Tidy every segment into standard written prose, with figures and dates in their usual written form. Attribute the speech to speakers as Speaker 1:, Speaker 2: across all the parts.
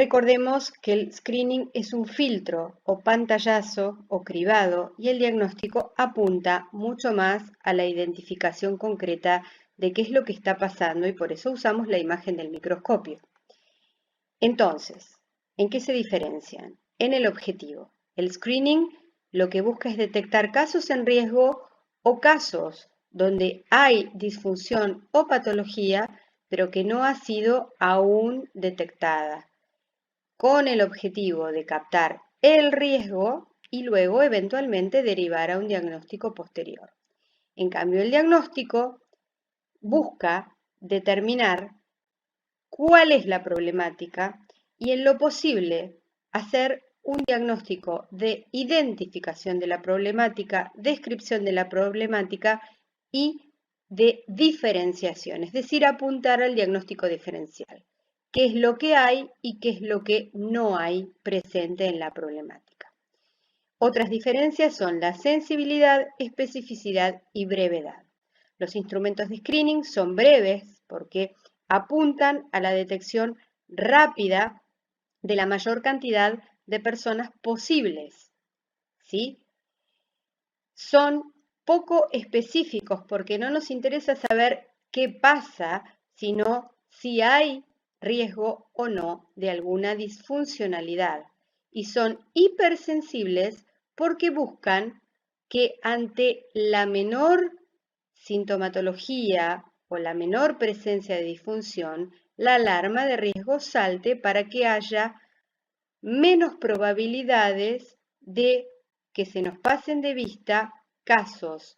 Speaker 1: Recordemos que el screening es un filtro o pantallazo o cribado y el diagnóstico apunta mucho más a la identificación concreta de qué es lo que está pasando y por eso usamos la imagen del microscopio. Entonces, ¿en qué se diferencian? En el objetivo. El screening lo que busca es detectar casos en riesgo o casos donde hay disfunción o patología, pero que no ha sido aún detectada, con el objetivo de captar el riesgo y luego eventualmente derivar a un diagnóstico posterior. En cambio, el diagnóstico busca determinar cuál es la problemática y en lo posible hacer un diagnóstico de identificación de la problemática, descripción de la problemática y de diferenciación, es decir, apuntar al diagnóstico diferencial. ¿Qué es lo que hay y qué es lo que no hay presente en la problemática? Otras diferencias son la sensibilidad, especificidad y brevedad. Los instrumentos de screening son breves porque apuntan a la detección rápida de la mayor cantidad de personas posibles, ¿sí? Son poco específicos porque no nos interesa saber qué pasa, sino si hay riesgo o no de alguna disfuncionalidad. Y son hipersensibles porque buscan que ante la menor sintomatología o la menor presencia de disfunción, la alarma de riesgo salte para que haya menos probabilidades de que se nos pasen de vista casos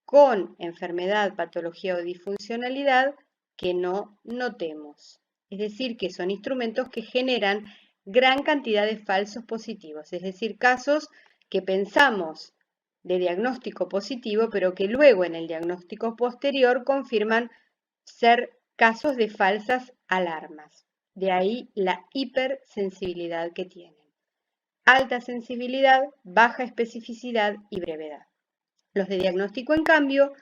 Speaker 1: con enfermedad, patología o disfuncionalidad que no notemos. Es decir, que son instrumentos que generan gran cantidad de falsos positivos, es decir, casos que pensamos de diagnóstico positivo, pero que luego en el diagnóstico posterior confirman ser casos de falsas alarmas. De ahí la hipersensibilidad que tienen. Alta sensibilidad, baja especificidad y brevedad. Los de diagnóstico, en cambio,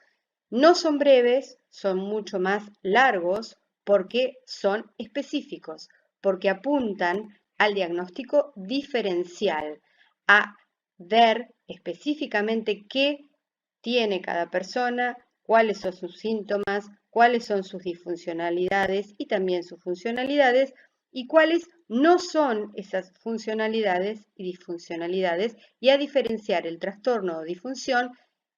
Speaker 1: no son breves, son mucho más largos porque son específicos, porque apuntan al diagnóstico diferencial, a ver específicamente qué tiene cada persona, cuáles son sus síntomas, cuáles son sus disfuncionalidades y también sus funcionalidades y cuáles no son esas funcionalidades y disfuncionalidades y a diferenciar el trastorno o disfunción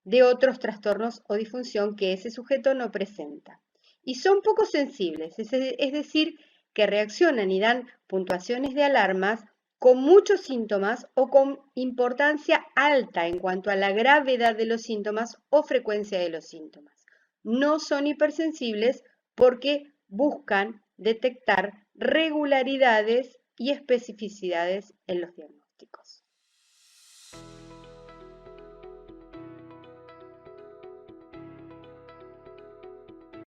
Speaker 1: de otros trastornos o disfunción que ese sujeto no presenta. Y son poco sensibles, es decir, que reaccionan y dan puntuaciones de alarmas con muchos síntomas o con importancia alta en cuanto a la gravedad de los síntomas o frecuencia de los síntomas. No son hipersensibles porque buscan detectar regularidades y especificidades en los diagnósticos.